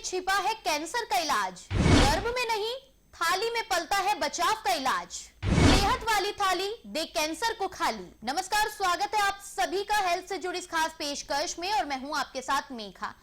छिपा है कैंसर का इलाज। गर्भ में नहीं, थाली में पलता है बचाव का इलाज। सेहत वाली थाली दे कैंसर को खाली। नमस्कार, स्वागत है आप सभी का हेल्थ से जुड़ी इस खास पेशकश में और मैं हूं आपके साथ मेघा।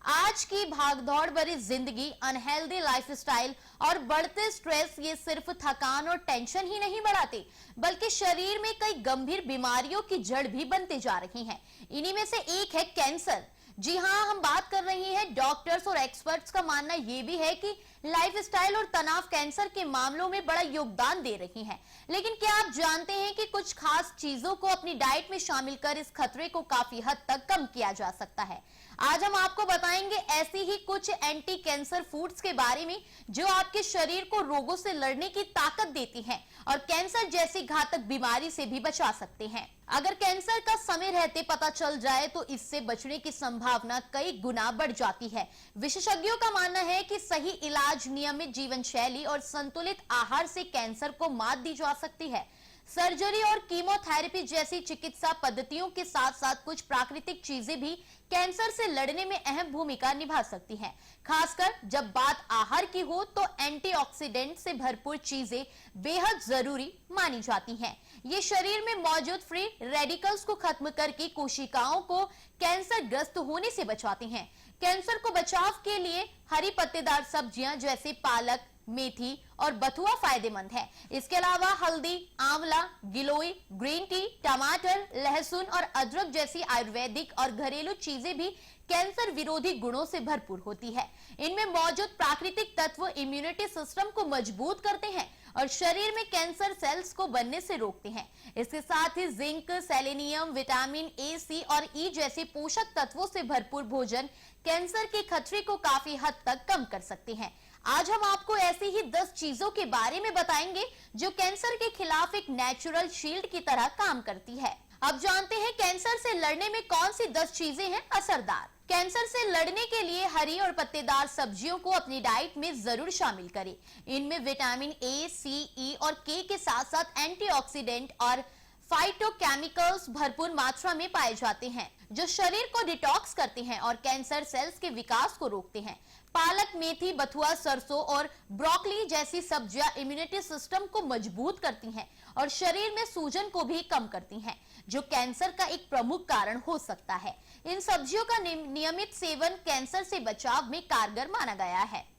आज की भागदौड़ भरी जिंदगी, अनहेल्दी लाइफस्टाइल और बढ़ते स्ट्रेस ये सिर्फ थकान और टेंशन ही नहीं बढ़ाते, बल्कि शरीर में कई गंभीर बीमारियों की जड़ भी बनते जा रही हैं। इन्हीं में से एक है कैंसर। जी हाँ, हम बात कर रहे हैं डॉक्टर्स और एक्सपर्ट्स का मानना ये भी है कि लाइफस्टाइल और तनाव कैंसर के मामलों में बड़ा योगदान दे रही हैं। लेकिन क्या आप जानते हैं कि कुछ खास चीजों को अपनी डाइट में शामिल कर इस खतरे को काफी हद तक कम किया जा सकता है। आज हम आपको बताएंगे ऐसी ही कुछ एंटी कैंसर फूड्स के बारे में जो आपके शरीर को रोगों से लड़ने की ताकत देती हैं और कैंसर जैसी घातक बीमारी से भी बचा सकते हैं। अगर कैंसर का समय रहते पता चल जाए तो इससे बचने की संभावना कई गुना बढ़ जाती है। विशेषज्ञों का मानना है कि सही इलाज, नियमित जीवन शैली और संतुलित आहार से कैंसर को मात दी जा सकती है। सर्जरी और कीमोथेरेपी जैसी चिकित्सा पद्धतियों के साथ साथ कुछ प्राकृतिक चीजें भी कैंसर से लड़ने में अहम भूमिका निभा सकती हैं। खासकर जब बात आहार की हो तो एंटीऑक्सीडेंट से भरपूर चीजें बेहद जरूरी मानी जाती हैं। ये शरीर में मौजूद फ्री रेडिकल्स को खत्म करके कोशिकाओं को कैंसर ग्रस्त होने से बचाती हैं। कैंसर को बचाव के लिए हरी पत्तेदार सब्जियां जैसे पालक, मेथी और बथुआ फायदेमंद है। इसके अलावा हल्दी, आंवला, गिलोय, ग्रीन टी, टमाटर, लहसुन और अदरक जैसी आयुर्वेदिक और घरेलू चीजें भी कैंसर विरोधी गुणों से भरपूर होती है। इनमें मौजूद प्राकृतिक तत्व इम्यूनिटी सिस्टम को मजबूत करते हैं और शरीर में कैंसर सेल्स को बनने से रोकते हैं। इसके साथ ही जिंक, सेलेनियम, विटामिन ए, सी और ई जैसे पोषक तत्वों से भरपूर भोजन कैंसर के खतरे को काफी हद तक कम कर सकते हैं। आज हम आपको ऐसी ही 10 चीजों के बारे में बताएंगे जो कैंसर के खिलाफ एक नेचुरल शील्ड की तरह काम करती है। अब जानते हैं कैंसर से लड़ने में कौन सी 10 चीजें हैं असरदार। कैंसर से लड़ने के लिए हरी और पत्तेदार सब्जियों को अपनी डाइट में जरूर शामिल करें। इनमें विटामिन ए, सी, ई और के साथ साथ एंटीऑक्सीडेंट और फाइटोकेमिकल्स भरपूर मात्रा में पाए जाते हैं जो शरीर को डिटॉक्स करते हैं और कैंसर सेल्स के विकास को रोकते हैं। पालक, मेथी, बथुआ, सरसों और ब्रोकली जैसी सब्जियां इम्यूनिटी सिस्टम को मजबूत करती हैं और शरीर में सूजन को भी कम करती हैं, जो कैंसर का एक प्रमुख कारण हो सकता है। इन सब्जियों का नियमित सेवन कैंसर से बचाव में कारगर माना गया है।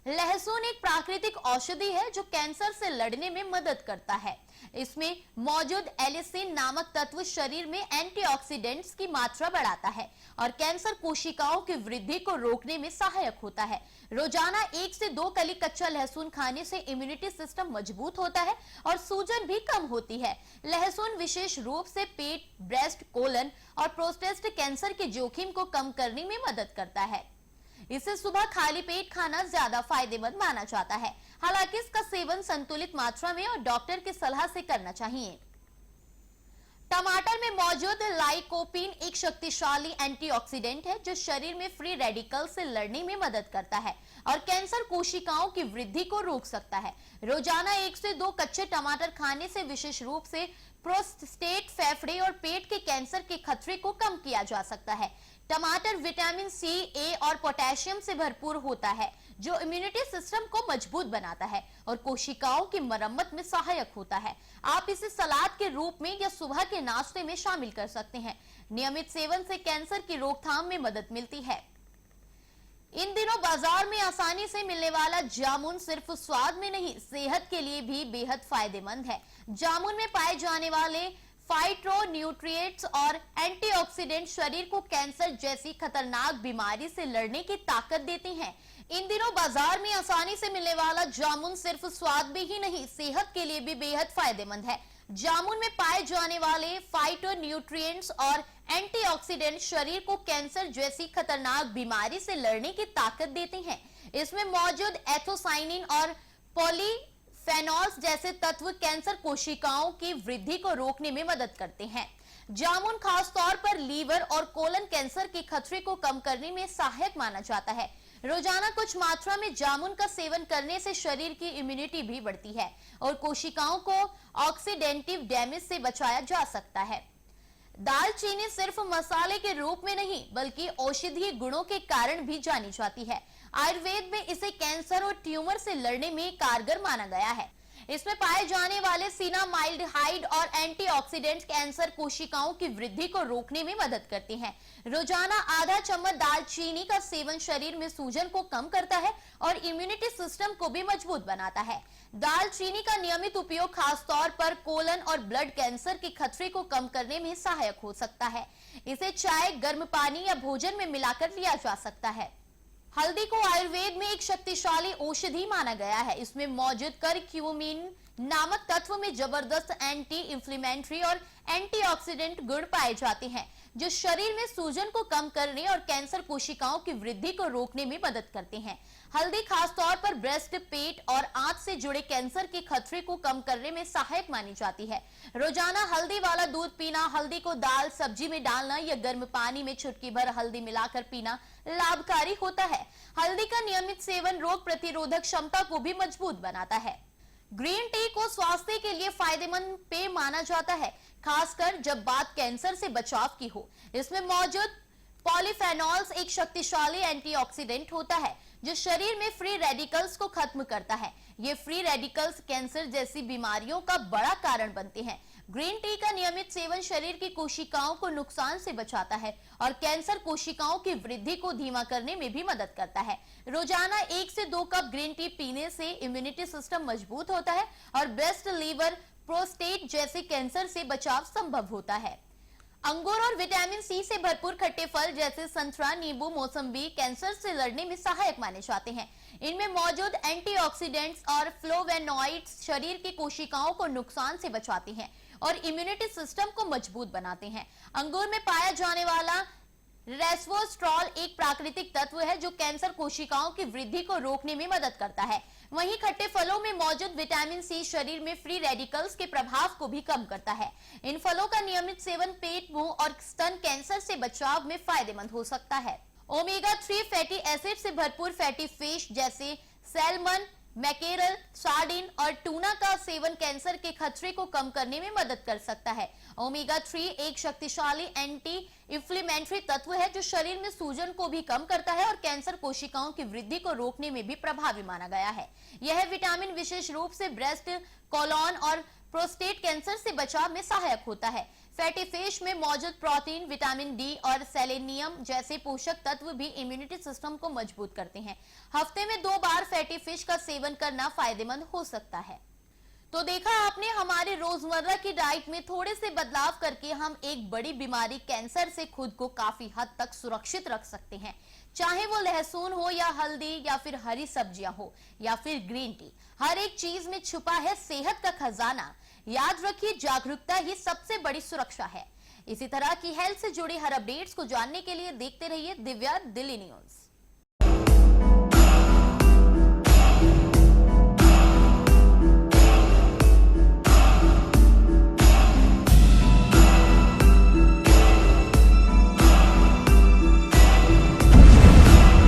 लहसुन एक प्राकृतिक औषधि है जो कैंसर से लड़ने में मदद करता है। इसमें मौजूद एलिसिन नामक तत्व शरीर में एंटीऑक्सीडेंट्स की मात्रा बढ़ाता है और कैंसर कोशिकाओं की वृद्धि को रोकने में सहायक होता है। रोजाना 1 से 2 कली कच्चा लहसुन खाने से इम्यूनिटी सिस्टम मजबूत होता है और सूजन भी कम होती है। लहसुन विशेष रूप से पेट, ब्रेस्ट, कोलन और प्रोस्टेट कैंसर के जोखिम को कम करने में मदद करता है। इसे सुबह खाली पेट खाना ज्यादा फायदेमंद माना जाता है। हालांकि इसका सेवन संतुलित मात्रा में और डॉक्टर की सलाह से करना चाहिए। टमाटर में मौजूद लाइकोपीन एक शक्तिशाली एंटीऑक्सीडेंट है जो शरीर में फ्री रेडिकल से लड़ने में मदद करता है और कैंसर कोशिकाओं की वृद्धि को रोक सकता है। रोजाना 1 से 2 कच्चे टमाटर खाने से विशेष रूप से प्रोस्टेट, फेफड़े और पेट के कैंसर के खतरे को कम किया जा सकता है। टमाटर विटामिन सी, ए और पोटेशियम से भरपूर होता है जो इम्यूनिटी सिस्टम को मजबूत बनाता है और कोशिकाओं की मरम्मत में सहायक होता है। आप इसे सलाद के रूप में या सुबह के नाश्ते में शामिल कर सकते हैं। नियमित सेवन से कैंसर की रोकथाम में मदद मिलती है। इन दिनों बाजार में आसानी से मिलने वाला जामुन सिर्फ स्वाद में नहीं, सेहत के लिए भी बेहद फायदेमंद है। जामुन में पाए जाने वाले फाइटोन्यूट्रिएंट्स और एंटीऑक्सीडेंट शरीर को कैंसर जैसी खतरनाक बीमारी से लड़ने की ताकत देते हैं। इन दिनों बाजार में आसानी से मिलने वाला जामुन सिर्फ स्वाद में ही नहीं, सेहत के लिए भी बेहद फायदेमंद है। जामुन में पाए जाने वाले फाइटोन्यूट्रिएंट्स और एंटीऑक्सीडेंट शरीर को कैंसर जैसी खतरनाक बीमारी से लड़ने की ताकत देते हैं। इसमें मौजूद एथोसाइनिन और पॉलीफेनॉल्स जैसे तत्व कैंसर कोशिकाओं की वृद्धि को रोकने में मदद करते हैं। जामुन खास तौर पर लीवर और कोलन कैंसर के खतरे को कम करने में सहायक माना जाता है। रोजाना कुछ मात्रा में जामुन का सेवन करने से शरीर की इम्यूनिटी भी बढ़ती है और कोशिकाओं को ऑक्सीडेंटिव डैमेज से बचाया जा सकता है। दालचीनी सिर्फ मसाले के रूप में नहीं बल्कि औषधीय गुणों के कारण भी जानी जाती है। आयुर्वेद में इसे कैंसर और ट्यूमर से लड़ने में कारगर माना गया है। इसमें पाए जाने वाले सिनामाइल्डिहाइड और एंटीऑक्सीडेंट कैंसर कोशिकाओं की वृद्धि को रोकने में मदद करते हैं। रोजाना आधा चम्मच दालचीनी का सेवन शरीर में सूजन को कम करता है और इम्यूनिटी सिस्टम को भी मजबूत बनाता है। दालचीनी का नियमित उपयोग खासतौर पर कोलन और ब्लड कैंसर के खतरे को कम करने में सहायक हो सकता है। इसे चाय, गर्म पानी या भोजन में मिलाकर लिया जा सकता है। हल्दी को आयुर्वेद में एक शक्तिशाली औषधि माना गया है। इसमें मौजूद करक्यूमिन नामक तत्व में जबरदस्त एंटी इंफ्लेमेटरी और एंटीऑक्सीडेंट गुण पाए जाते हैं, जो शरीर में सूजन को कम करने और कैंसर कोशिकाओं की वृद्धि को रोकने में मदद करते हैं। हल्दी खासतौर पर ब्रेस्ट, पेट और आंत से जुड़े कैंसर के खतरे को कम करने में सहायक मानी जाती है। रोजाना हल्दी वाला दूध पीना, हल्दी को दाल, सब्जी में डालना या गर्म पानी में चुटकी भर हल्दी मिलाकर पीना लाभकारी होता है। हल्दी का नियमित सेवन रोग प्रतिरोधक क्षमता को भी मजबूत बनाता है। ग्रीन टी को स्वास्थ्य के लिए फायदेमंद पेय माना जाता है, खासकर जब बात कैंसर से बचाव की हो। इसमें मौजूद पॉलीफेनॉल्स एक शक्तिशाली एंटीऑक्सीडेंट होता है, जो शरीर में फ्री रेडिकल्स को खत्म करता है। ये फ्री रेडिकल्स कैंसर जैसी बीमारियों का बड़ा कारण बनते हैं। ग्रीन टी का नियमित सेवन शरीर की कोशिकाओं को नुकसान से बचाता है और कैंसर कोशिकाओं की वृद्धि को धीमा करने में भी मदद करता है। रोजाना 1 से 2 कप ग्रीन टी पीने से इम्यूनिटी सिस्टम मजबूत होता है और ब्रेस्ट, लीवर, प्रोस्टेट जैसे कैंसर से बचाव संभव होता है। अंगूर और विटामिन सी से भरपूर खट्टे फल जैसे संतरा, नींबू, मौसम्बी कैंसर से लड़ने में सहायक माने जाते हैं। इनमें मौजूद एंटीऑक्सीडेंट्स और फ्लोवेनॉइड्स शरीर की कोशिकाओं को नुकसान से बचाते हैं और इम्यूनिटी सिस्टम को मजबूत बनाते हैं। अंगूर में पाया जाने वाला रेस्वेराट्रॉल एक प्राकृतिक तत्व है, जो कैंसर कोशिकाओं की वृद्धि को रोकने में मदद करता है। वहीं खट्टे फलों में मौजूद विटामिन सी शरीर में फ्री रेडिकल्स के प्रभाव को भी कम करता है। इन फलों का नियमित सेवन पेट, मुंह और स्तन कैंसर से बचाव में फायदेमंद हो सकता है। ओमेगा 3 फैटी एसिड से भरपूर फैटी फिश जैसे सैल्मन, मैकेरल, सार्डिन और टूना का सेवन कैंसर के खतरे को कम करने में मदद कर सकता है। ओमेगा 3 एक शक्तिशाली एंटी इंफ्लेमेटरी तत्व है, जो शरीर में सूजन को भी कम करता है और कैंसर कोशिकाओं की वृद्धि को रोकने में भी प्रभावी माना गया है। यह विटामिन विशेष रूप से ब्रेस्ट, कोलन और प्रोस्टेट कैंसर से बचाव में सहायक होता है। फैटी फिश में मौजूद प्रोटीन, विटामिन डी और सेलेनियम जैसे पोषक तत्व भी इम्यूनिटी सिस्टम को मजबूत करते हैं। हफ्ते में 2 बार फैटी फिश का सेवन करना फायदेमंद हो सकता है। तो देखा आपने, हमारे रोजमर्रा की डाइट में थोड़े से बदलाव करके हम एक बड़ी बीमारी कैंसर से खुद को काफी हद तक सुरक्षित रख सकते हैं। चाहे वो लहसुन हो या हल्दी या फिर हरी सब्जियां हो या फिर ग्रीन टी, हर एक चीज में छुपा है सेहत का खजाना। याद रखिए, जागरूकता ही सबसे बड़ी सुरक्षा है। इसी तरह की हेल्थ से जुड़ी हर अपडेट्स को जानने के लिए देखते रहिए दिव्या दिल्ली न्यूज।